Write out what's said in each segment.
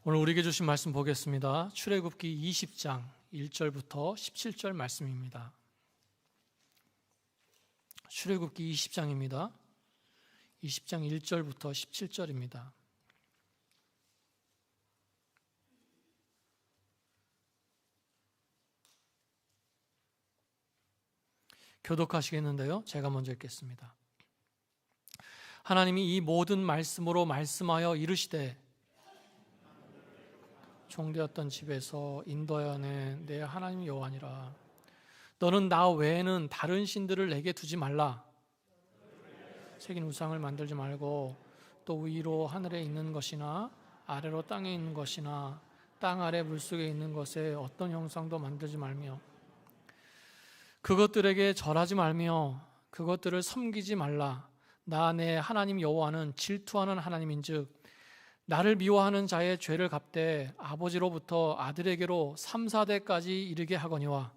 오늘 우리에게 주신 말씀 보겠습니다. 출애굽기 20장 1절부터 17절 말씀입니다. 출애굽기 20장입니다. 20장 1절부터 17절입니다. 교독하시겠는데요. 제가 먼저 읽겠습니다. 하나님이 이 모든 말씀으로 말씀하여 이르시되 종되었던 집에서 인도하여 낸 내 하나님 여호와니라. 너는 나 외에는 다른 신들을 내게 두지 말라. 새긴 우상을 만들지 말고 또 위로 하늘에 있는 것이나 아래로 땅에 있는 것이나 땅 아래 물속에 있는 것에 어떤 형상도 만들지 말며 그것들에게 절하지 말며 그것들을 섬기지 말라. 나 내 하나님 여호와는 질투하는 하나님인즉 나를 미워하는 자의 죄를 갚되 아버지로부터 아들에게로 3, 4대까지 이르게 하거니와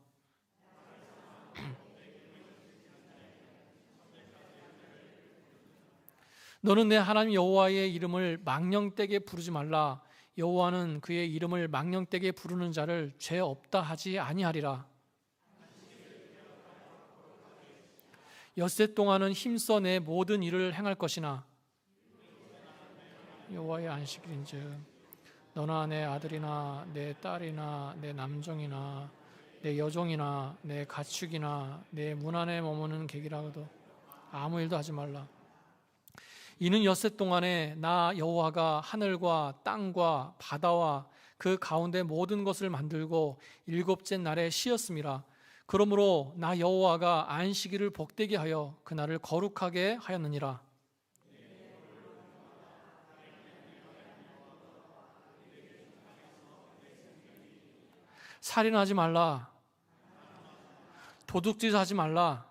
너는 내 하나님 여호와의 이름을 망령되게 부르지 말라. 여호와는 그의 이름을 망령되게 부르는 자를 죄 없다 하지 아니하리라. 엿새 동안은 힘써 내 모든 일을 행할 것이나 여호와의 안식일인즉 너나 내 아들이나 내 딸이나 내 남종이나 내 여종이나 내 가축이나 내 문 안에 머무는 객이라도 아무 일도 하지 말라. 이는 엿새 동안에 나 여호와가 하늘과 땅과 바다와 그 가운데 모든 것을 만들고 일곱째 날에 쉬었음이라. 그러므로 나 여호와가 안식일을 복되게 하여 그날을 거룩하게 하였느니라. 살인하지 말라. 도둑질 하지 말라.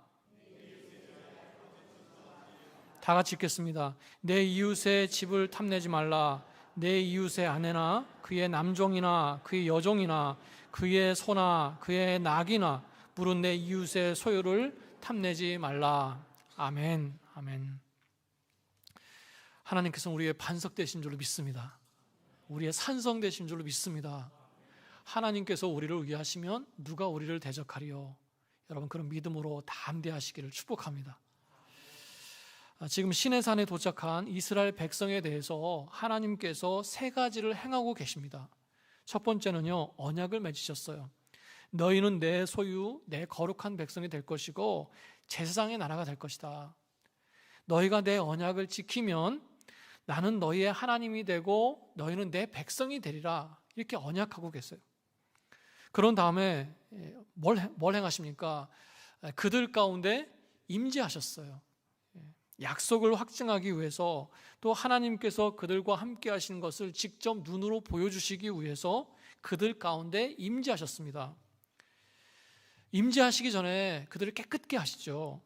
다 같이 읽겠습니다. 내 이웃의 집을 탐내지 말라. 내 이웃의 아내나 그의 남종이나 그의 여종이나 그의 소나 그의 낙이나 물은 내 이웃의 소유를 탐내지 말라. 아멘. 아멘. 하나님께서는 우리의 반석 되신 줄로 믿습니다. 우리의 산성 되신 줄로 믿습니다. 하나님께서 우리를 위하시면 누가 우리를 대적하리요. 여러분 그런 믿음으로 담대하시기를 축복합니다. 지금 시내산에 도착한 이스라엘 백성에 대해서 하나님께서 세 가지를 행하고 계십니다. 첫 번째는요, 언약을 맺으셨어요. 너희는 내 소유, 내 거룩한 백성이 될 것이고 제사장의 나라가 될 것이다. 너희가 내 언약을 지키면 나는 너희의 하나님이 되고 너희는 내 백성이 되리라. 이렇게 언약하고 계세요. 그런 다음에 뭘 행하십니까? 그들 가운데 임재하셨어요. 약속을 확증하기 위해서 또 하나님께서 그들과 함께 하신 것을 직접 눈으로 보여주시기 위해서 그들 가운데 임재하셨습니다. 임재하시기 전에 그들을 깨끗게 하시죠.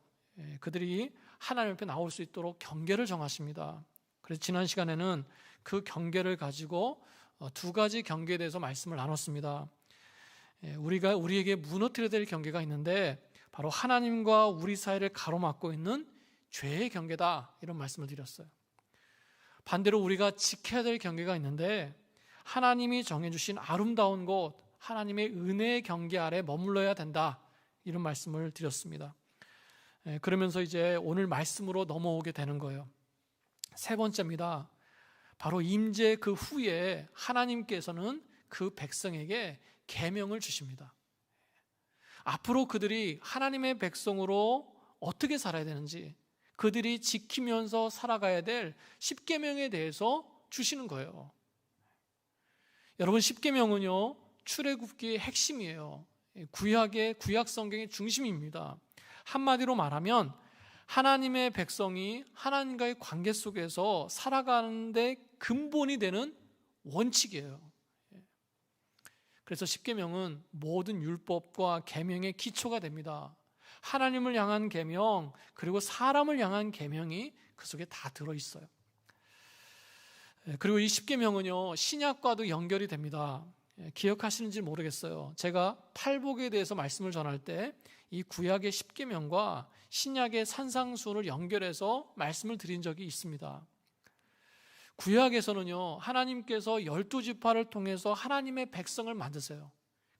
그들이 하나님 앞에 나올 수 있도록 경계를 정하십니다. 그래서 지난 시간에는 그 경계를 가지고 두 가지 경계에 대해서 말씀을 나눴습니다. 우리에게 무너뜨려야 될 경계가 있는데 바로 하나님과 우리 사이를 가로막고 있는 죄의 경계다, 이런 말씀을 드렸어요. 반대로 우리가 지켜야 될 경계가 있는데 하나님이 정해주신 아름다운 곳, 하나님의 은혜의 경계 아래 머물러야 된다, 이런 말씀을 드렸습니다. 그러면서 이제 오늘 말씀으로 넘어오게 되는 거예요. 세 번째입니다. 바로 임재 그 후에 하나님께서는 그 백성에게 계명을 주십니다. 앞으로 그들이 하나님의 백성으로 어떻게 살아야 되는지, 그들이 지키면서 살아가야 될 십계명에 대해서 주시는 거예요. 여러분, 십계명은요, 출애굽기의 핵심이에요. 구약 성경의 중심입니다. 한마디로 말하면 하나님의 백성이 하나님과의 관계 속에서 살아가는데 근본이 되는 원칙이에요. 그래서 십계명은 모든 율법과 계명의 기초가 됩니다. 하나님을 향한 계명, 그리고 사람을 향한 계명이 그 속에 다 들어있어요. 그리고 이 십계명은요, 신약과도 연결이 됩니다. 기억하시는지 모르겠어요. 제가 팔복에 대해서 말씀을 전할 때 이 구약의 십계명과 신약의 산상수훈을 연결해서 말씀을 드린 적이 있습니다. 구약에서는요, 하나님께서 12지파를 통해서 하나님의 백성을 만드세요.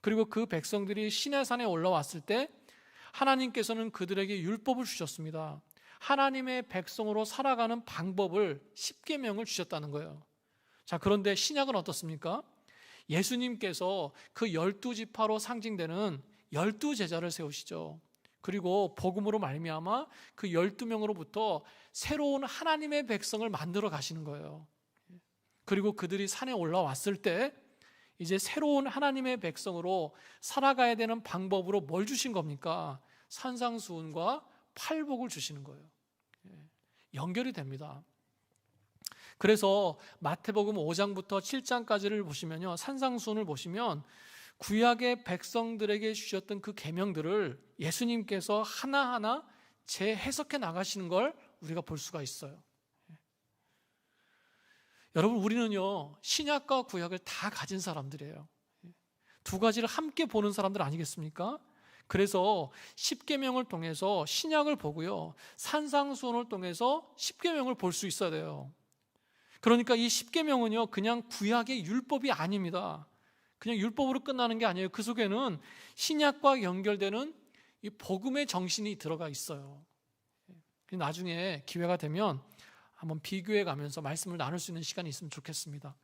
그리고 그 백성들이 시내산에 올라왔을 때 하나님께서는 그들에게 율법을 주셨습니다. 하나님의 백성으로 살아가는 방법을 10계명을 주셨다는 거예요. 자, 그런데 신약은 어떻습니까? 예수님께서 그 12지파로 상징되는 12제자를 세우시죠. 그리고 복음으로 말미암아 그 12명으로부터 새로운 하나님의 백성을 만들어 가시는 거예요. 그리고 그들이 산에 올라왔을 때 이제 새로운 하나님의 백성으로 살아가야 되는 방법으로 뭘 주신 겁니까? 산상수훈과 팔복을 주시는 거예요. 연결이 됩니다. 그래서 마태복음 5장부터 7장까지를 보시면요, 산상수훈을 보시면 구약의 백성들에게 주셨던 그 계명들을 예수님께서 하나하나 재해석해 나가시는 걸 우리가 볼 수가 있어요. 여러분, 우리는요, 신약과 구약을 다 가진 사람들이에요. 두 가지를 함께 보는 사람들 아니겠습니까? 그래서 10계명을 통해서 신약을 보고요, 산상수훈을 통해서 10계명을 볼 수 있어야 돼요. 그러니까 이 10계명은요, 그냥 구약의 율법이 아닙니다. 그냥 율법으로 끝나는 게 아니에요. 그 속에는 신약과 연결되는 이 복음의 정신이 들어가 있어요. 나중에 기회가 되면 한번 비교해 가면서 말씀을 나눌 수 있는 시간이 있으면 좋겠습니다.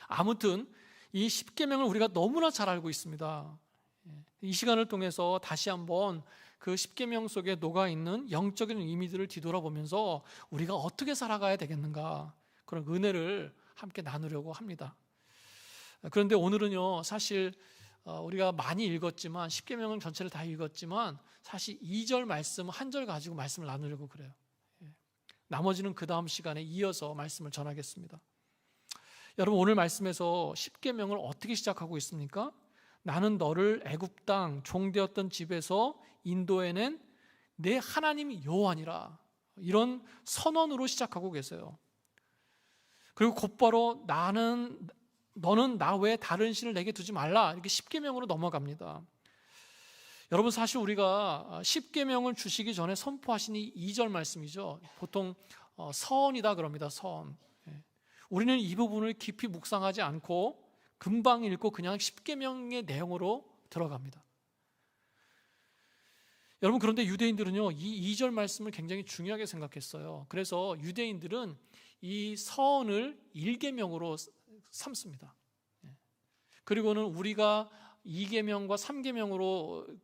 아무튼 이 10계명을 우리가 너무나 잘 알고 있습니다. 이 시간을 통해서 다시 한번 그 10계명 속에 녹아있는 영적인 의미들을 뒤돌아보면서 우리가 어떻게 살아가야 되겠는가, 그런 은혜를 함께 나누려고 합니다. 그런데 오늘은요, 사실 우리가 많이 읽었지만 10계명을 전체를 다 읽었지만 사실 2절 말씀 한 절 가지고 말씀을 나누려고 그래요. 나머지는 그 다음 시간에 이어서 말씀을 전하겠습니다. 여러분, 오늘 말씀에서 10계명을 어떻게 시작하고 있습니까? 나는 너를 애굽 땅 종되었던 집에서 인도해낸 내 하나님 여호와니라, 이런 선언으로 시작하고 계세요. 그리고 곧바로 너는 나 외에 다른 신을 내게 두지 말라, 이렇게 10계명으로 넘어갑니다. 여러분, 사실 우리가 10계명을 주시기 전에 선포하신 이 2절 말씀이죠. 보통 서언이다 그럽니다. 서언. 우리는 이 부분을 깊이 묵상하지 않고 금방 읽고 그냥 10계명의 내용으로 들어갑니다. 여러분, 그런데 유대인들은요, 이 2절 말씀을 굉장히 중요하게 생각했어요. 그래서 유대인들은 이 서언을 1계명으로 삼습니다. 그리고는 우리가 2계명과 3계명으로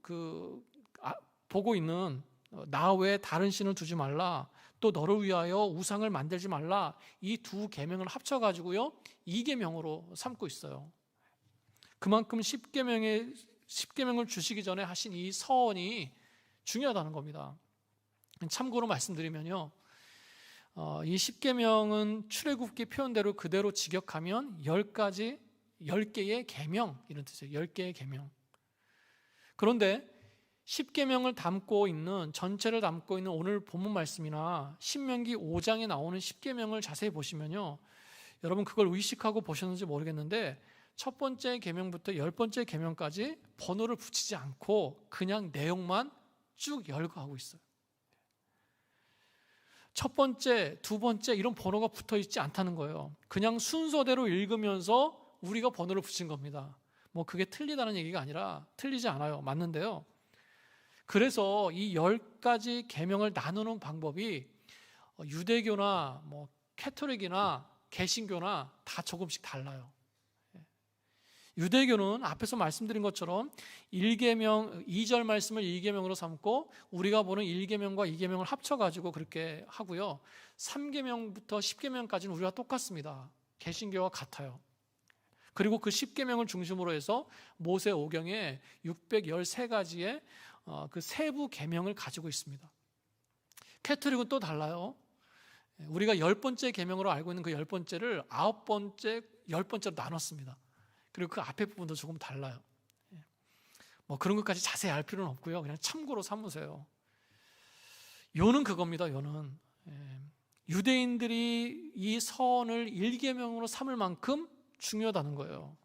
보고 있는 나 외에 다른 신을 두지 말라, 또 너를 위하여 우상을 만들지 말라, 이 두 계명을 합쳐가지고요 2계명으로 삼고 있어요. 그만큼 10계명을 주시기 전에 하신 이 서언이 중요하다는 겁니다. 참고로 말씀드리면요, 이 10계명은 출애굽기 표현대로 그대로 직역하면 10개의 계명, 이런 뜻이에요. 10개의 계명. 그런데 10계명을 담고 있는, 전체를 담고 있는 오늘 본문 말씀이나 신명기 5장에 나오는 10계명을 자세히 보시면요, 여러분 그걸 의식하고 보셨는지 모르겠는데 첫 번째 계명부터 10번째 계명까지 번호를 붙이지 않고 그냥 내용만 쭉 열거하고 있어요. 첫 번째, 두 번째 이런 번호가 붙어 있지 않다는 거예요. 그냥 순서대로 읽으면서 우리가 번호를 붙인 겁니다. 뭐 그게 틀리다는 얘기가 아니라, 틀리지 않아요. 맞는데요, 그래서 이 10가지 계명을 나누는 방법이 유대교나 뭐 캐톨릭이나 개신교나 다 조금씩 달라요. 유대교는 앞에서 말씀드린 것처럼 1계명, 2절 말씀을 2계명으로 삼고 우리가 보는 1계명과 2계명을 합쳐가지고 그렇게 하고요, 3계명부터 10계명까지는 우리가 똑같습니다. 개신교와 같아요. 그리고 그 10계명을 중심으로 해서 모세 오경에 613가지의 그 세부 계명을 가지고 있습니다. 캐톨릭은 또 달라요. 우리가 10번째 계명으로 알고 있는 그 10번째를 9번째, 10번째로 나눴습니다. 그리고 그 앞에 부분도 조금 달라요. 뭐 그런 것까지 자세히 알 필요는 없고요, 그냥 참고로 삼으세요. 요는 그겁니다. 요는 유대인들이 이 서언을 1계명으로 삼을 만큼 중요하다는 거예요.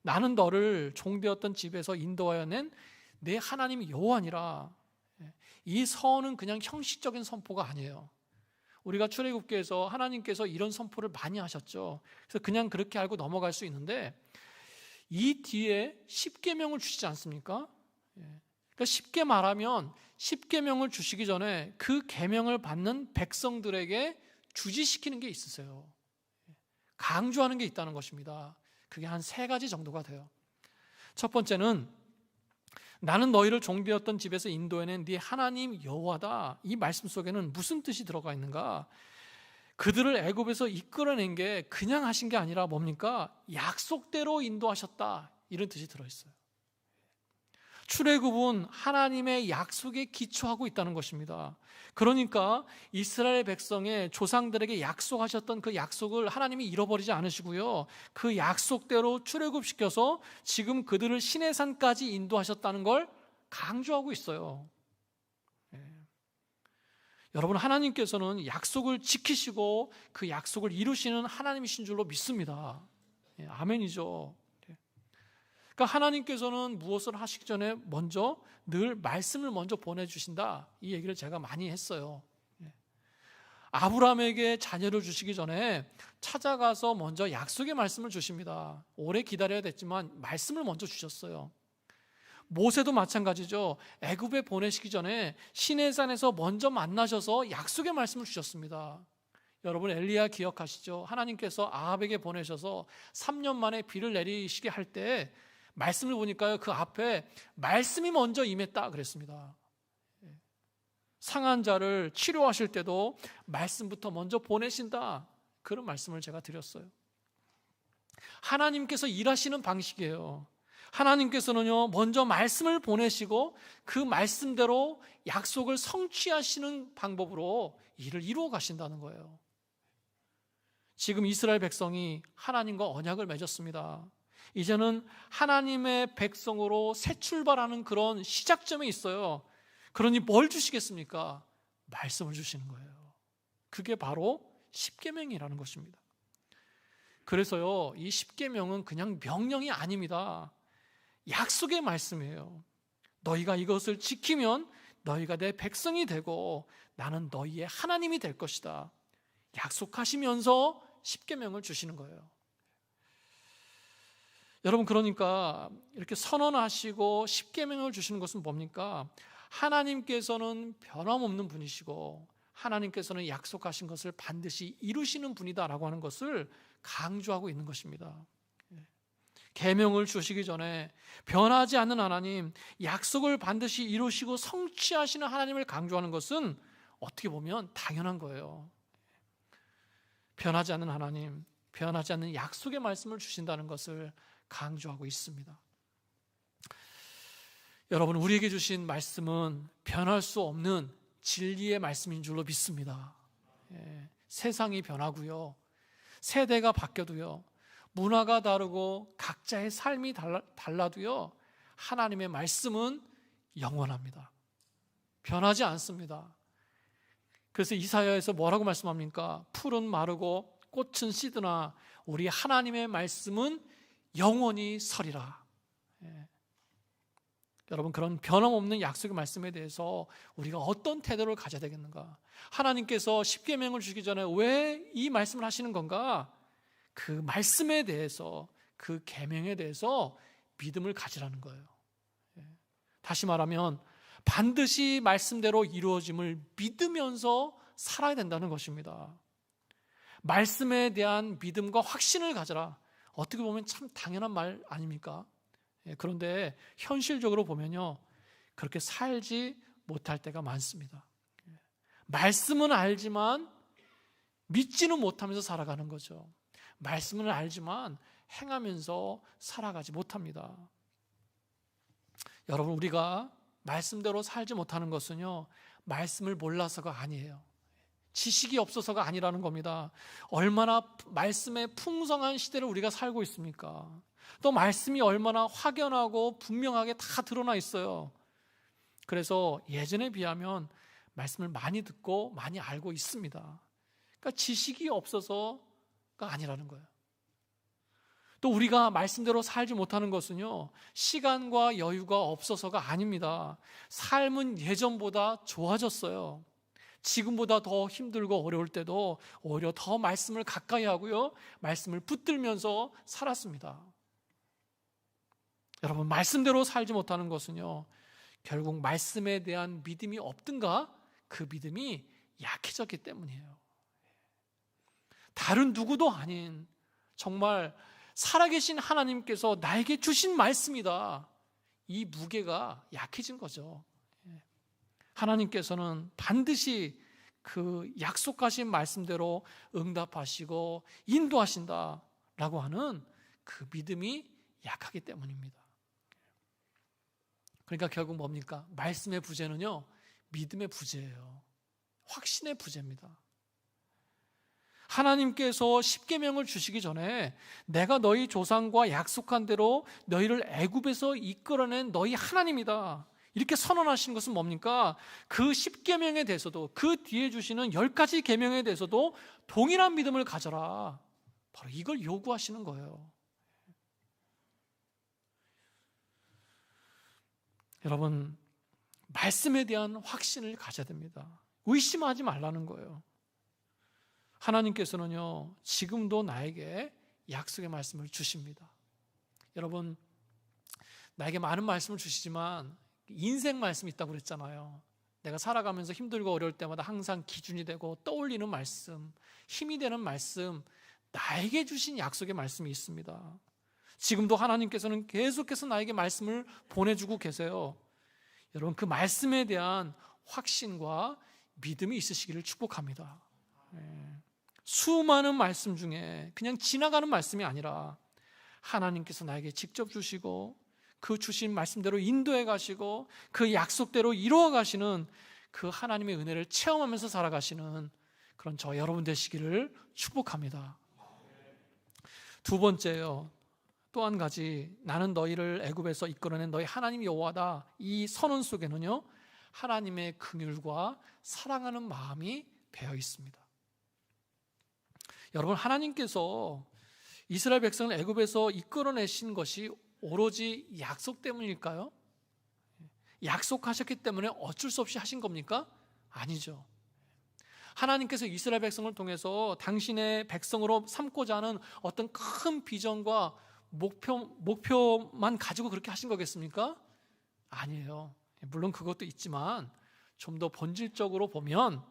나는 너를 종되었던 집에서 인도하여 낸 내 하나님 여호와니라. 이 서언은 그냥 형식적인 선포가 아니에요. 우리가 출애굽기에서 하나님께서 이런 선포를 많이 하셨죠. 그래서 그냥 그렇게 알고 넘어갈 수 있는데 이 뒤에 십계명을 주시지 않습니까? 그러니까 쉽게 말하면 십계명을 주시기 전에 그 계명을 받는 백성들에게 주지시키는 게 있으세요. 강조하는 게 있다는 것입니다. 그게 한 3가지 정도가 돼요. 첫 번째는 나는 너희를 종되었던 집에서 인도해낸 네 하나님 여호와다. 이 말씀 속에는 무슨 뜻이 들어가 있는가? 그들을 애굽에서 이끌어낸 게 그냥 하신 게 아니라 뭡니까? 약속대로 인도하셨다. 이런 뜻이 들어있어요. 출애굽은 하나님의 약속에 기초하고 있다는 것입니다. 그러니까 이스라엘 백성의 조상들에게 약속하셨던 그 약속을 하나님이 잃어버리지 않으시고요, 그 약속대로 출애굽시켜서 지금 그들을 시내산까지 인도하셨다는 걸 강조하고 있어요. 여러분, 하나님께서는 약속을 지키시고 그 약속을 이루시는 하나님이신 줄로 믿습니다. 아멘이죠. 그러니까 하나님께서는 무엇을 하시기 전에 먼저 늘 말씀을 먼저 보내주신다, 이 얘기를 제가 많이 했어요. 아브라함에게 자녀를 주시기 전에 찾아가서 먼저 약속의 말씀을 주십니다. 오래 기다려야 됐지만 말씀을 먼저 주셨어요. 모세도 마찬가지죠. 애굽에 보내시기 전에 시내산에서 먼저 만나셔서 약속의 말씀을 주셨습니다. 여러분, 엘리야 기억하시죠? 하나님께서 아합에게 보내셔서 3년 만에 비를 내리시게 할 때 말씀을 보니까요, 그 앞에 말씀이 먼저 임했다 그랬습니다. 상한 자를 치료하실 때도 말씀부터 먼저 보내신다, 그런 말씀을 제가 드렸어요. 하나님께서 일하시는 방식이에요. 하나님께서는요, 먼저 말씀을 보내시고 그 말씀대로 약속을 성취하시는 방법으로 일을 이루어 가신다는 거예요. 지금 이스라엘 백성이 하나님과 언약을 맺었습니다. 이제는 하나님의 백성으로 새 출발하는 그런 시작점에 있어요. 그러니 뭘 주시겠습니까? 말씀을 주시는 거예요. 그게 바로 십계명이라는 것입니다. 그래서요, 이 십계명은 그냥 명령이 아닙니다. 약속의 말씀이에요. 너희가 이것을 지키면 너희가 내 백성이 되고 나는 너희의 하나님이 될 것이다. 약속하시면서 십계명을 주시는 거예요. 여러분, 그러니까 이렇게 선언하시고 십계명을 주시는 것은 뭡니까? 하나님께서는 변함없는 분이시고 하나님께서는 약속하신 것을 반드시 이루시는 분이다라고 하는 것을 강조하고 있는 것입니다. 계명을 주시기 전에 변하지 않는 하나님, 약속을 반드시 이루시고 성취하시는 하나님을 강조하는 것은 어떻게 보면 당연한 거예요. 변하지 않는 하나님, 변하지 않는 약속의 말씀을 주신다는 것을 강조하고 있습니다. 여러분, 우리에게 주신 말씀은 변할 수 없는 진리의 말씀인 줄로 믿습니다. 세상이 변하고요, 세대가 바뀌어도요, 문화가 다르고 각자의 삶이 달라도요, 하나님의 말씀은 영원합니다. 변하지 않습니다. 그래서 이사야에서 뭐라고 말씀합니까? 풀은 마르고 꽃은 시드나 우리 하나님의 말씀은 영원히 서리라. 여러분, 그런 변함없는 약속의 말씀에 대해서 우리가 어떤 태도를 가져야 되겠는가? 하나님께서 십계명을 주기 전에 왜 이 말씀을 하시는 건가? 그 말씀에 대해서, 그 계명에 대해서 믿음을 가지라는 거예요. 다시 말하면 반드시 말씀대로 이루어짐을 믿으면서 살아야 된다는 것입니다. 말씀에 대한 믿음과 확신을 가져라. 어떻게 보면 참 당연한 말 아닙니까? 그런데 현실적으로 보면요, 그렇게 살지 못할 때가 많습니다. 말씀은 알지만 믿지는 못하면서 살아가는 거죠. 말씀을 알지만 행하면서 살아가지 못합니다. 여러분, 우리가 말씀대로 살지 못하는 것은요, 말씀을 몰라서가 아니에요. 지식이 없어서가 아니라는 겁니다. 얼마나 말씀의 풍성한 시대를 우리가 살고 있습니까? 또 말씀이 얼마나 확연하고 분명하게 다 드러나 있어요. 그래서 예전에 비하면 말씀을 많이 듣고 많이 알고 있습니다. 그러니까 지식이 없어서가 아니라는 거예요. 또 우리가 말씀대로 살지 못하는 것은요, 시간과 여유가 없어서가 아닙니다. 삶은 예전보다 좋아졌어요. 지금보다 더 힘들고 어려울 때도 오히려 더 말씀을 가까이 하고요, 말씀을 붙들면서 살았습니다. 여러분, 말씀대로 살지 못하는 것은요, 결국 말씀에 대한 믿음이 없든가 그 믿음이 약해졌기 때문이에요. 다른 누구도 아닌 정말 살아계신 하나님께서 나에게 주신 말씀이다, 이 무게가 약해진 거죠. 하나님께서는 반드시 그 약속하신 말씀대로 응답하시고 인도하신다라고 하는 그 믿음이 약하기 때문입니다. 그러니까 결국 뭡니까? 말씀의 부재는요, 믿음의 부재예요. 확신의 부재입니다. 하나님께서 십계명을 주시기 전에 내가 너희 조상과 약속한 대로 너희를 애굽에서 이끌어낸 너희 하나님이다, 이렇게 선언하시는 것은 뭡니까? 그 십계명에 대해서도, 그 뒤에 주시는 10가지 계명에 대해서도 동일한 믿음을 가져라, 바로 이걸 요구하시는 거예요. 여러분, 말씀에 대한 확신을 가져야 됩니다. 의심하지 말라는 거예요. 하나님께서는요, 지금도 나에게 약속의 말씀을 주십니다. 여러분, 나에게 많은 말씀을 주시지만 인생 말씀이 있다고 그랬잖아요. 내가 살아가면서 힘들고 어려울 때마다 항상 기준이 되고 떠올리는 말씀, 힘이 되는 말씀, 나에게 주신 약속의 말씀이 있습니다. 지금도 하나님께서는 계속해서 나에게 말씀을 보내주고 계세요. 여러분, 그 말씀에 대한 확신과 믿음이 있으시기를 축복합니다. 수많은 말씀 중에 그냥 지나가는 말씀이 아니라 하나님께서 나에게 직접 주시고 그 주신 말씀대로 인도해 가시고 그 약속대로 이루어 가시는 그 하나님의 은혜를 체험하면서 살아가시는 그런 저 여러분 되시기를 축복합니다. 두 번째요, 또 한 가지, 나는 너희를 애굽에서 이끌어낸 너희 하나님 여호와다, 이 선언 속에는요, 하나님의 긍휼과 사랑하는 마음이 배어 있습니다. 여러분, 하나님께서 이스라엘 백성을 애굽에서 이끌어내신 것이 오로지 약속 때문일까요? 약속하셨기 때문에 어쩔 수 없이 하신 겁니까? 아니죠. 하나님께서 이스라엘 백성을 통해서 당신의 백성으로 삼고자 하는 어떤 큰 비전과 목표만 가지고 그렇게 하신 거겠습니까? 아니에요. 물론 그것도 있지만 좀 더 본질적으로 보면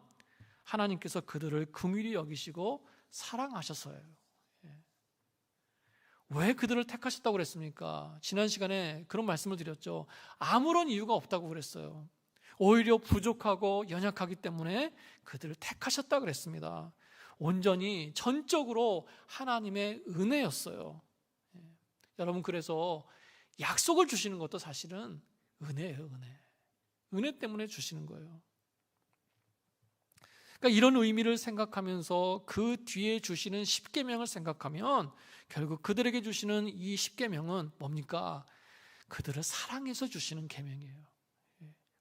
하나님께서 그들을 긍휼히 여기시고 사랑하셔서예요. 왜 그들을 택하셨다고 그랬습니까? 지난 시간에 그런 말씀을 드렸죠. 아무런 이유가 없다고 그랬어요. 오히려 부족하고 연약하기 때문에 그들을 택하셨다고 그랬습니다. 온전히 전적으로 하나님의 은혜였어요. 여러분, 그래서 약속을 주시는 것도 사실은 은혜예요. 은혜 때문에 주시는 거예요. 그러니까 이런 의미를 생각하면서 그 뒤에 주시는 십계명을 생각하면 결국 그들에게 주시는 이 십계명은 뭡니까? 그들을 사랑해서 주시는 계명이에요.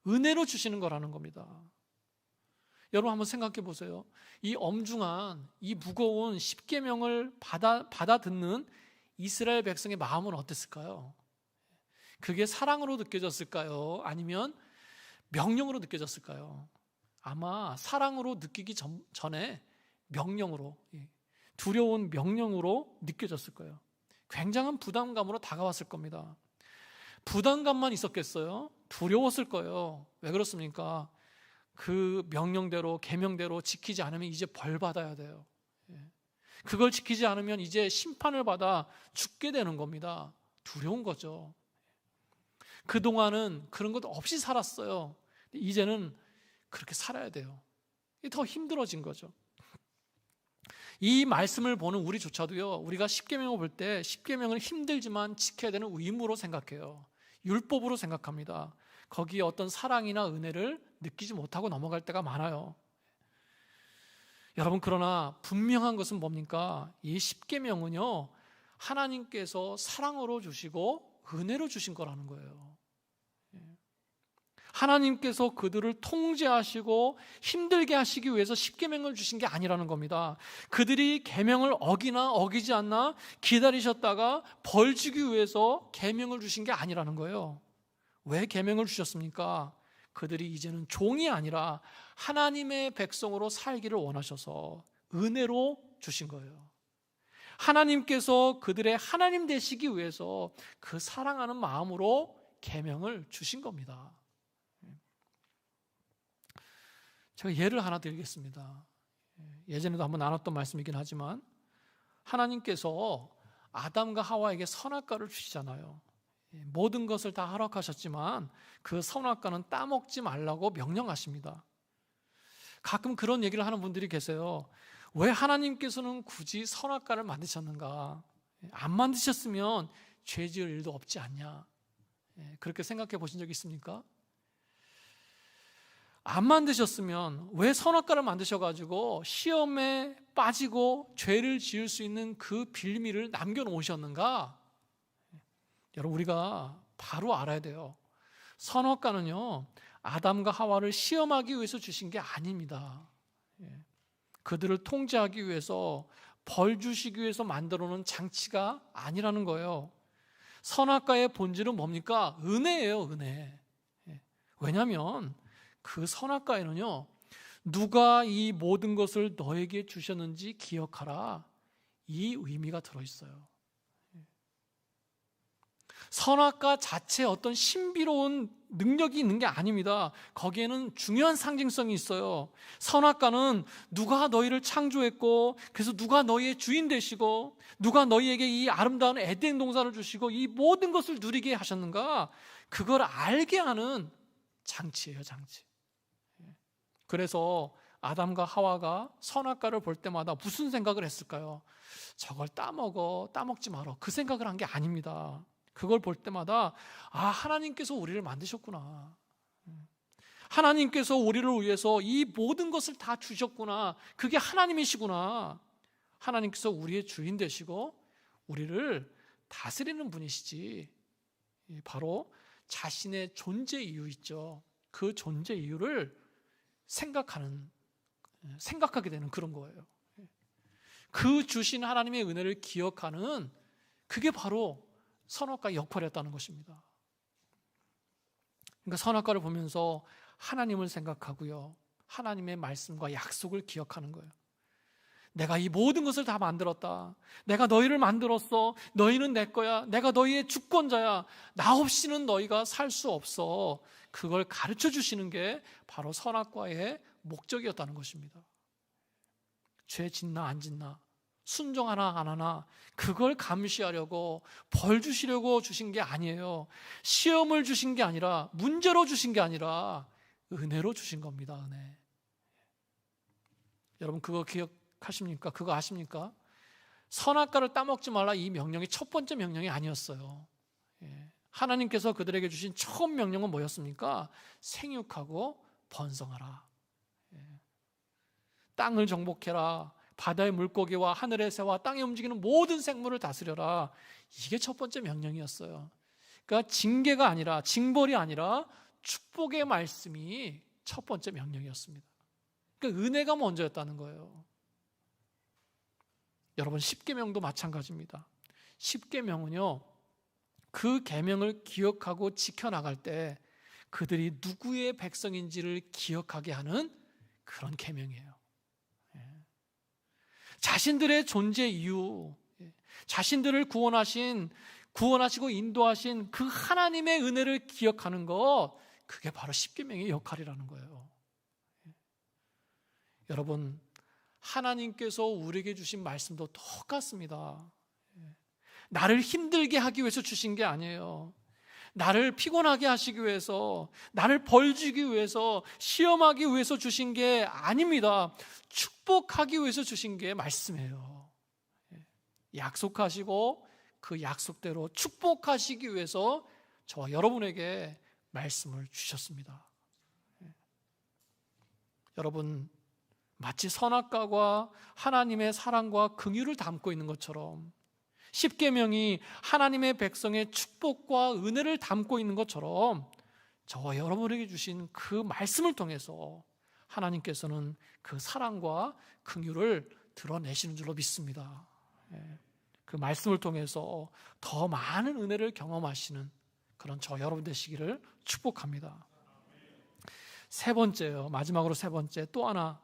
은혜로 주시는 거라는 겁니다. 여러분, 한번 생각해 보세요. 이 엄중한, 이 무거운 십계명을 받아 듣는 이스라엘 백성의 마음은 어땠을까요? 그게 사랑으로 느껴졌을까요? 아니면 명령으로 느껴졌을까요? 아마 사랑으로 느끼기 전에 명령으로, 두려운 명령으로 느껴졌을 거예요. 굉장한 부담감으로 다가왔을 겁니다. 부담감만 있었겠어요? 두려웠을 거예요. 왜 그렇습니까? 그 명령대로, 계명대로 지키지 않으면 이제 벌 받아야 돼요. 그걸 지키지 않으면 이제 심판을 받아 죽게 되는 겁니다. 두려운 거죠. 그동안은 그런 것 없이 살았어요. 이제는 그렇게 살아야 돼요. 더 힘들어진 거죠. 이 말씀을 보는 우리조차도요, 우리가 십계명을 볼 때 십계명을 힘들지만 지켜야 되는 의무로 생각해요. 율법으로 생각합니다. 거기에 어떤 사랑이나 은혜를 느끼지 못하고 넘어갈 때가 많아요. 여러분, 그러나 분명한 것은 뭡니까? 이 십계명은요, 하나님께서 사랑으로 주시고 은혜로 주신 거라는 거예요. 하나님께서 그들을 통제하시고 힘들게 하시기 위해서 십계명을 주신 게 아니라는 겁니다. 그들이 계명을 어기나 어기지 않나 기다리셨다가 벌 주기 위해서 계명을 주신 게 아니라는 거예요. 왜 계명을 주셨습니까? 그들이 이제는 종이 아니라 하나님의 백성으로 살기를 원하셔서 은혜로 주신 거예요. 하나님께서 그들의 하나님 되시기 위해서 그 사랑하는 마음으로 계명을 주신 겁니다. 제가 예를 하나 드리겠습니다. 예전에도 한번 나눴던 말씀이긴 하지만 하나님께서 아담과 하와에게 선악과를 주시잖아요. 모든 것을 다 허락하셨지만 그 선악과는 따먹지 말라고 명령하십니다. 가끔 그런 얘기를 하는 분들이 계세요. 왜 하나님께서는 굳이 선악과를 만드셨는가? 안 만드셨으면 죄 지을 일도 없지 않냐? 그렇게 생각해 보신 적 있습니까? 안 만드셨으면 왜 선악과를 만드셔가지고 시험에 빠지고 죄를 지을 수 있는 그 빌미를 남겨놓으셨는가? 여러분, 우리가 바로 알아야 돼요. 선악과는요, 아담과 하와를 시험하기 위해서 주신 게 아닙니다. 그들을 통제하기 위해서, 벌 주시기 위해서 만들어 놓은 장치가 아니라는 거예요. 선악과의 본질은 뭡니까? 은혜예요, 은혜. 왜냐하면 그 선악과에는요, 누가 이 모든 것을 너에게 주셨는지 기억하라, 이 의미가 들어있어요. 선악과 자체에 어떤 신비로운 능력이 있는 게 아닙니다. 거기에는 중요한 상징성이 있어요. 선악과는 누가 너희를 창조했고, 그래서 누가 너희의 주인 되시고, 누가 너희에게 이 아름다운 에덴 동산을 주시고 이 모든 것을 누리게 하셨는가, 그걸 알게 하는 장치예요, 장치. 그래서 아담과 하와가 선악과를 볼 때마다 무슨 생각을 했을까요? 저걸 따먹지 말어, 그 생각을 한 게 아닙니다. 그걸 볼 때마다 하나님께서 우리를 만드셨구나, 하나님께서 우리를 위해서 이 모든 것을 다 주셨구나, 그게 하나님이시구나, 하나님께서 우리의 주인 되시고 우리를 다스리는 분이시지, 바로 자신의 존재 이유 있죠. 그 존재 이유를 생각하게 되는 그런 거예요. 그 주신 하나님의 은혜를 기억하는, 그게 바로 선악과의 역할이었다는 것입니다. 그러니까 선악과를 보면서 하나님을 생각하고요, 하나님의 말씀과 약속을 기억하는 거예요. 내가 이 모든 것을 다 만들었다, 내가 너희를 만들었어, 너희는 내 거야, 내가 너희의 주권자야, 나 없이는 너희가 살 수 없어, 그걸 가르쳐 주시는 게 바로 선악과의 목적이었다는 것입니다. 죄 짓나 안 짓나, 순종하나 안 하나, 그걸 감시하려고, 벌 주시려고 주신 게 아니에요. 시험을 주신 게 아니라, 문제로 주신 게 아니라 은혜로 주신 겁니다. 은혜. 여러분, 그거 기억하십니까? 그거 아십니까? 선악과를 따먹지 말라, 이 명령이 첫 번째 명령이 아니었어요. 하나님께서 그들에게 주신 처음 명령은 뭐였습니까? 생육하고 번성하라, 땅을 정복해라, 바다의 물고기와 하늘의 새와 땅에 움직이는 모든 생물을 다스려라. 이게 첫 번째 명령이었어요. 그러니까 징계가 아니라, 징벌이 아니라 축복의 말씀이 첫 번째 명령이었습니다. 그러니까 은혜가 먼저였다는 거예요. 여러분, 십계명도 마찬가지입니다. 십계명은요, 그 계명을 기억하고 지켜나갈 때 그들이 누구의 백성인지를 기억하게 하는 그런 계명이에요. 자신들의 존재 이유, 자신들을 구원하시고 인도하신 그 하나님의 은혜를 기억하는 것, 그게 바로 십계명의 역할이라는 거예요. 여러분, 하나님께서 우리에게 주신 말씀도 똑같습니다. 나를 힘들게 하기 위해서 주신 게 아니에요. 나를 피곤하게 하시기 위해서, 나를 벌 주기 위해서, 시험하기 위해서 주신 게 아닙니다. 축복하기 위해서 주신 게 말씀이에요. 약속하시고 그 약속대로 축복하시기 위해서 저와 여러분에게 말씀을 주셨습니다. 여러분, 마치 선악과가 하나님의 사랑과 긍휼을 담고 있는 것처럼, 십계명이 하나님의 백성의 축복과 은혜를 담고 있는 것처럼, 저와 여러분에게 주신 그 말씀을 통해서 하나님께서는 그 사랑과 긍휼을 드러내시는 줄로 믿습니다. 그 말씀을 통해서 더 많은 은혜를 경험하시는 그런 저 여러분 되시기를 축복합니다. 세 번째요. 마지막으로 세 번째 또 하나,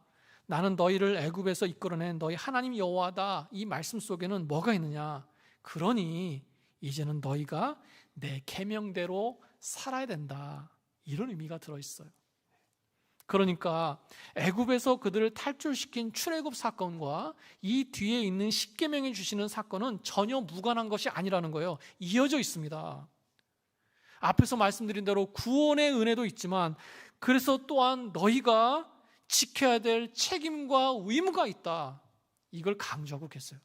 나는 너희를 애굽에서 이끌어낸 너희 하나님 여호와다. 이 말씀 속에는 뭐가 있느냐? 그러니 이제는 너희가 내 계명대로 살아야 된다. 이런 의미가 들어있어요. 그러니까 애굽에서 그들을 탈출시킨 출애굽 사건과 이 뒤에 있는 십계명이 주시는 사건은 전혀 무관한 것이 아니라는 거예요. 이어져 있습니다. 앞에서 말씀드린 대로 구원의 은혜도 있지만 그래서 또한 너희가 지켜야 될 책임과 의무가 있다. 이걸 강조하고 계세요.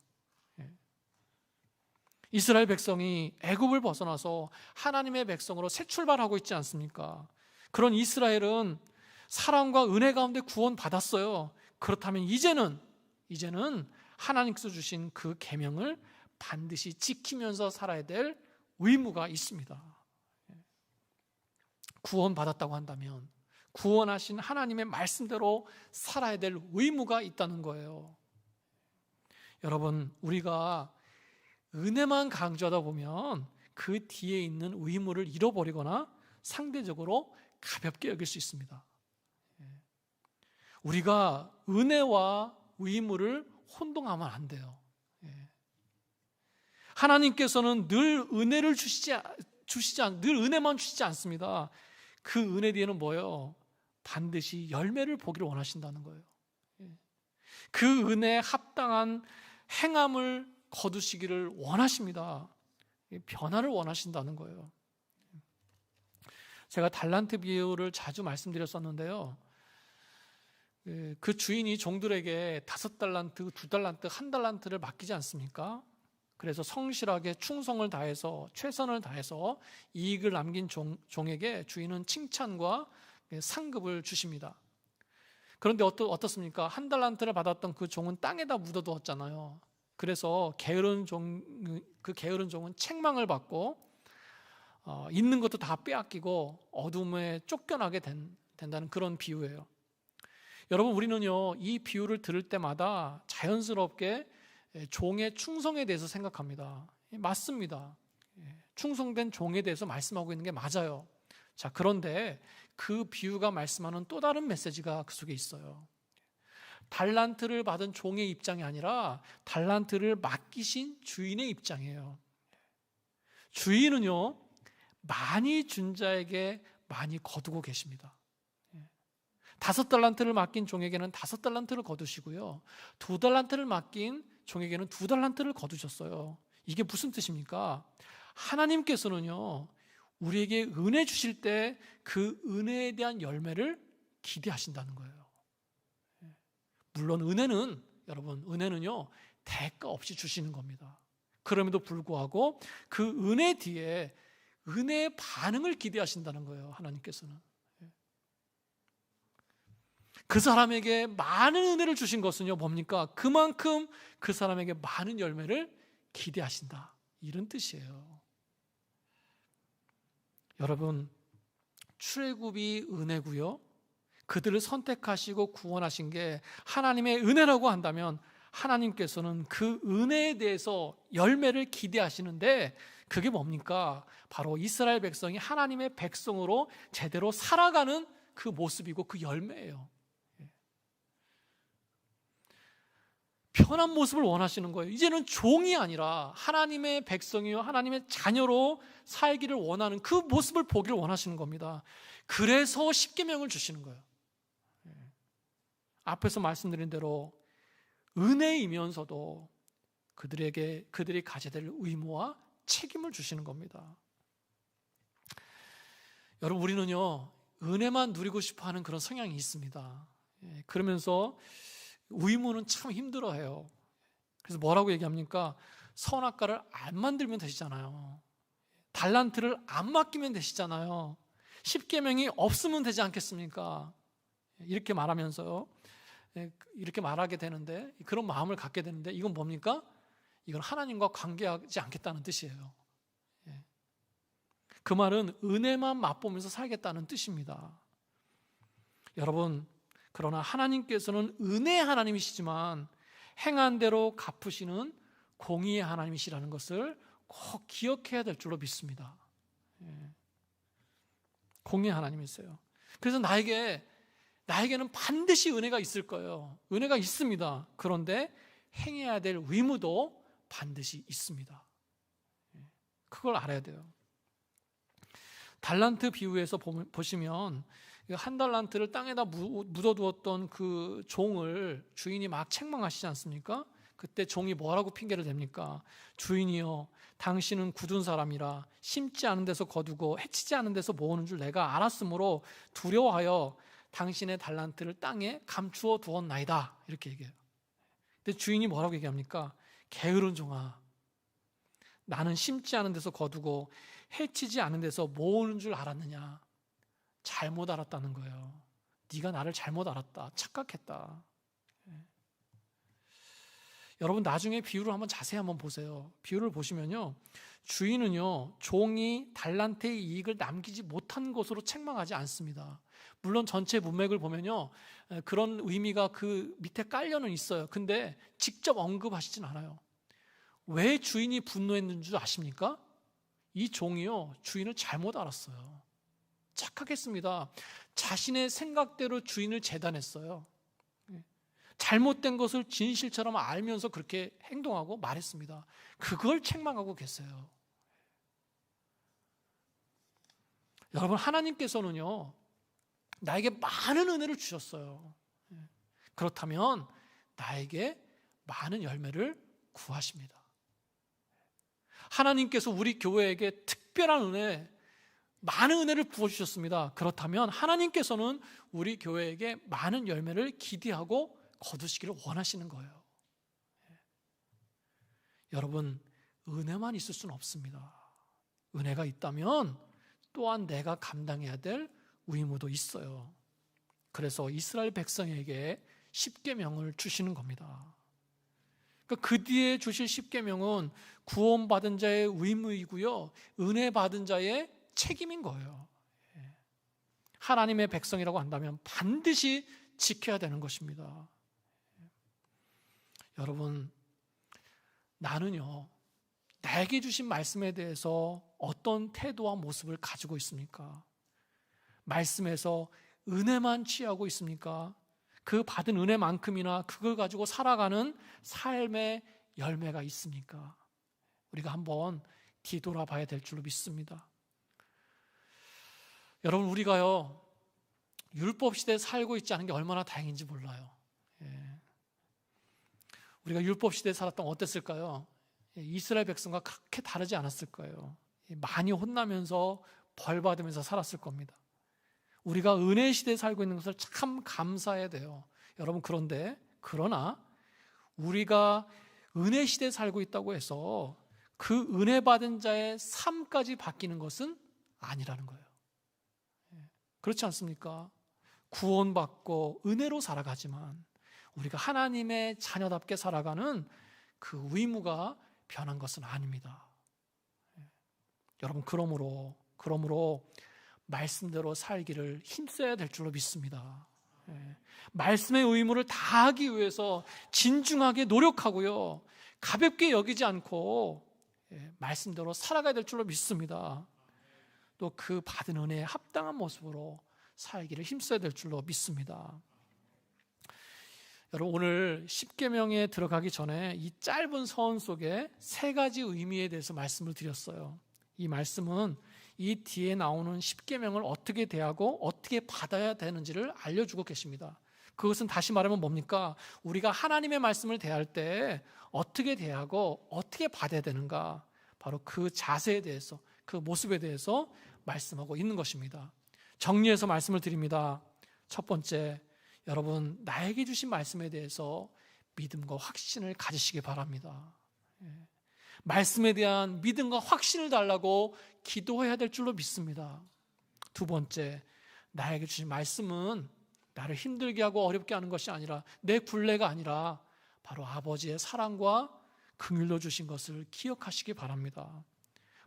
이스라엘 백성이 애굽을 벗어나서 하나님의 백성으로 새 출발하고 있지 않습니까? 그런 이스라엘은 사랑과 은혜 가운데 구원받았어요. 그렇다면 이제는 하나님께서 주신 그 계명을 반드시 지키면서 살아야 될 의무가 있습니다. 구원받았다고 한다면 구원하신 하나님의 말씀대로 살아야 될 의무가 있다는 거예요. 여러분, 우리가 은혜만 강조하다 보면 그 뒤에 있는 의무를 잃어버리거나 상대적으로 가볍게 여길 수 있습니다. 우리가 은혜와 의무를 혼동하면 안 돼요. 하나님께서는 늘 은혜를 늘 은혜만 주시지 않습니다. 그 은혜 뒤에는 뭐예요? 반드시 열매를 보기를 원하신다는 거예요. 그 은혜에 합당한 행함을 거두시기를 원하십니다. 변화를 원하신다는 거예요. 제가 달란트 비유를 자주 말씀드렸었는데요. 그 주인이 종들에게 5달란트, 2달란트, 1달란트를 맡기지 않습니까? 그래서 성실하게 충성을 다해서 최선을 다해서 이익을 남긴 종에게 주인은 칭찬과 상급을 주십니다. 그런데 어떻습니까? 1달란트를 받았던 그 종은 땅에다 묻어두었잖아요. 그래서 그 게으른 종은 책망을 받고 있는 것도 다 빼앗기고 어둠에 쫓겨나게 된다는 그런 비유예요. 여러분, 우리는요 이 비유를 들을 때마다 자연스럽게 종의 충성에 대해서 생각합니다. 맞습니다. 충성된 종에 대해서 말씀하고 있는 게 맞아요. 자, 그런데 그 비유가 말씀하는 또 다른 메시지가 그 속에 있어요. 달란트를 받은 종의 입장이 아니라 달란트를 맡기신 주인의 입장이에요. 주인은요 많이 준 자에게 많이 거두고 계십니다. 5달란트를 맡긴 종에게는 5달란트를 거두시고요, 2달란트를 맡긴 종에게는 2달란트를 거두셨어요. 이게 무슨 뜻입니까? 하나님께서는요 우리에게 은혜 주실 때 그 은혜에 대한 열매를 기대하신다는 거예요. 물론 은혜는요 대가 없이 주시는 겁니다. 그럼에도 불구하고 그 은혜 뒤에 은혜의 반응을 기대하신다는 거예요. 하나님께서는 그 사람에게 많은 은혜를 주신 것은요 뭡니까? 그만큼 그 사람에게 많은 열매를 기대하신다, 이런 뜻이에요. 여러분, 출애굽이 은혜고요, 그들을 선택하시고 구원하신 게 하나님의 은혜라고 한다면 하나님께서는 그 은혜에 대해서 열매를 기대하시는데 그게 뭡니까? 바로 이스라엘 백성이 하나님의 백성으로 제대로 살아가는 그 모습이고 그 열매예요. 편한 모습을 원하시는 거예요. 이제는 종이 아니라 하나님의 백성이요 하나님의 자녀로 살기를 원하는 그 모습을 보기를 원하시는 겁니다. 그래서 십계명을 주시는 거예요. 앞에서 말씀드린 대로 은혜이면서도 그들이 가져야 될 의무와 책임을 주시는 겁니다. 여러분, 우리는요 은혜만 누리고 싶어하는 그런 성향이 있습니다. 그러면서 의무는 참 힘들어해요. 그래서 뭐라고 얘기합니까? 선악과를 안 만들면 되시잖아요. 달란트를 안 맡기면 되시잖아요. 십계명이 없으면 되지 않겠습니까? 이렇게 말하면서요, 이렇게 말하게 되는데, 그런 마음을 갖게 되는데, 이건 뭡니까? 이건 하나님과 관계하지 않겠다는 뜻이에요. 그 말은 은혜만 맛보면서 살겠다는 뜻입니다. 여러분, 그러나 하나님께서는 은혜의 하나님이시지만 행한 대로 갚으시는 공의의 하나님이시라는 것을 꼭 기억해야 될 줄로 믿습니다. 공의의 하나님이세요. 그래서 나에게 나에게는 반드시 은혜가 있을 거예요. 은혜가 있습니다. 그런데 행해야 될 의무도 반드시 있습니다. 그걸 알아야 돼요. 달란트 비유에서 보시면 한 달란트를 땅에다 묻어두었던 그 종을 주인이 막 책망하시지 않습니까? 그때 종이 뭐라고 핑계를 댑니까? 주인이여, 당신은 굳은 사람이라 심지 않은 데서 거두고 해치지 않은 데서 모으는 줄 내가 알았으므로 두려워하여 당신의 달란트를 땅에 감추어 두었나이다. 이렇게 얘기해요. 근데 주인이 뭐라고 얘기합니까? 게으른 종아, 나는 심지 않은 데서 거두고 해치지 않은 데서 모으는 줄 알았느냐? 잘못 알았다는 거예요. 네가 나를 잘못 알았다. 착각했다. 여러분, 나중에 비유를 한번 자세히 한번 보세요. 비유를 보시면요, 주인은요, 종이 달란트의 이익을 남기지 못한 것으로 책망하지 않습니다. 물론 전체 문맥을 보면요, 그런 의미가 그 밑에 깔려는 있어요. 근데 직접 언급하시진 않아요. 왜 주인이 분노했는 줄 아십니까? 이 종이요, 주인을 잘못 알았어요. 착각했습니다. 자신의 생각대로 주인을 재단했어요. 잘못된 것을 진실처럼 알면서 그렇게 행동하고 말했습니다. 그걸 책망하고 계세요. 여러분, 하나님께서는요, 나에게 많은 은혜를 주셨어요. 그렇다면 나에게 많은 열매를 구하십니다. 하나님께서 우리 교회에게 특별한 은혜, 많은 은혜를 부어주셨습니다. 그렇다면 하나님께서는 우리 교회에게 많은 열매를 기대하고 거두시기를 원하시는 거예요. 여러분, 은혜만 있을 수는 없습니다. 은혜가 있다면 또한 내가 감당해야 될 의무도 있어요. 그래서 이스라엘 백성에게 십계명을 주시는 겁니다. 그 뒤에 주실 십계명은 구원받은 자의 의무이고요, 은혜 받은 자의 책임인 거예요. 하나님의 백성이라고 한다면 반드시 지켜야 되는 것입니다. 여러분, 나는요, 나에게 주신 말씀에 대해서 어떤 태도와 모습을 가지고 있습니까? 말씀에서 은혜만 취하고 있습니까? 그 받은 은혜만큼이나 그걸 가지고 살아가는 삶의 열매가 있습니까? 우리가 한번 뒤돌아봐야 될 줄로 믿습니다. 여러분, 우리가요, 율법 시대에 살고 있지 않은 게 얼마나 다행인지 몰라요. 우리가 율법 시대에 살았던 어땠을까요? 이스라엘 백성과 그렇게 다르지 않았을 거예요. 많이 혼나면서 벌 받으면서 살았을 겁니다. 우리가 은혜 시대에 살고 있는 것을 참 감사해야 돼요. 여러분, 그러나 우리가 은혜 시대에 살고 있다고 해서 그 은혜 받은 자의 삶까지 바뀌는 것은 아니라는 거예요. 그렇지 않습니까? 구원받고 은혜로 살아가지만 우리가 하나님의 자녀답게 살아가는 그 의무가 변한 것은 아닙니다. 여러분, 그러므로 말씀대로 살기를 힘써야 될 줄로 믿습니다. 말씀의 의무를 다하기 위해서 진중하게 노력하고요, 가볍게 여기지 않고 말씀대로 살아가야 될 줄로 믿습니다. 또 그 받은 은혜에 합당한 모습으로 살기를 힘써야 될 줄로 믿습니다. 여러분, 오늘 십계명에 들어가기 전에 이 짧은 서원 속에 세 가지 의미에 대해서 말씀을 드렸어요. 이 말씀은 이 뒤에 나오는 십계명을 어떻게 대하고 어떻게 받아야 되는지를 알려주고 계십니다. 그것은 다시 말하면 뭡니까? 우리가 하나님의 말씀을 대할 때 어떻게 대하고 어떻게 받아야 되는가, 바로 그 자세에 대해서, 그 모습에 대해서 말씀하고 있는 것입니다. 정리해서 말씀을 드립니다. 첫 번째, 여러분, 나에게 주신 말씀에 대해서 믿음과 확신을 가지시기 바랍니다. 말씀에 대한 믿음과 확신을 달라고 기도해야 될 줄로 믿습니다. 두 번째, 나에게 주신 말씀은 나를 힘들게 하고 어렵게 하는 것이 아니라, 내 굴레가 아니라 바로 아버지의 사랑과 긍휼로 주신 것을 기억하시기 바랍니다.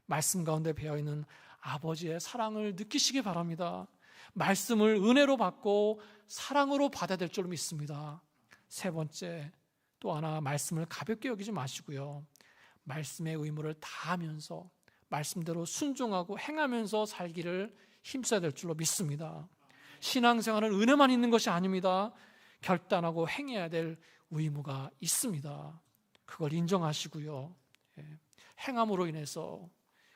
말씀 가운데 배어있는 아버지의 사랑을 느끼시기 바랍니다. 말씀을 은혜로 받고 사랑으로 받아야 될 줄로 믿습니다. 세 번째, 또 하나, 말씀을 가볍게 여기지 마시고요, 말씀의 의무를 다하면서 말씀대로 순종하고 행하면서 살기를 힘써야 될 줄로 믿습니다. 신앙생활은 은혜만 있는 것이 아닙니다. 결단하고 행해야 될 의무가 있습니다. 그걸 인정하시고요. 행함으로 인해서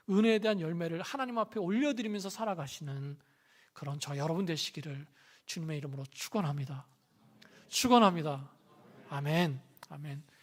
은혜에 대한 열매를 하나님 앞에 올려드리면서 살아가시는 그런 저 여러분 되시기를 주님의 이름으로 축원합니다. 축원합니다. 아멘. 아멘.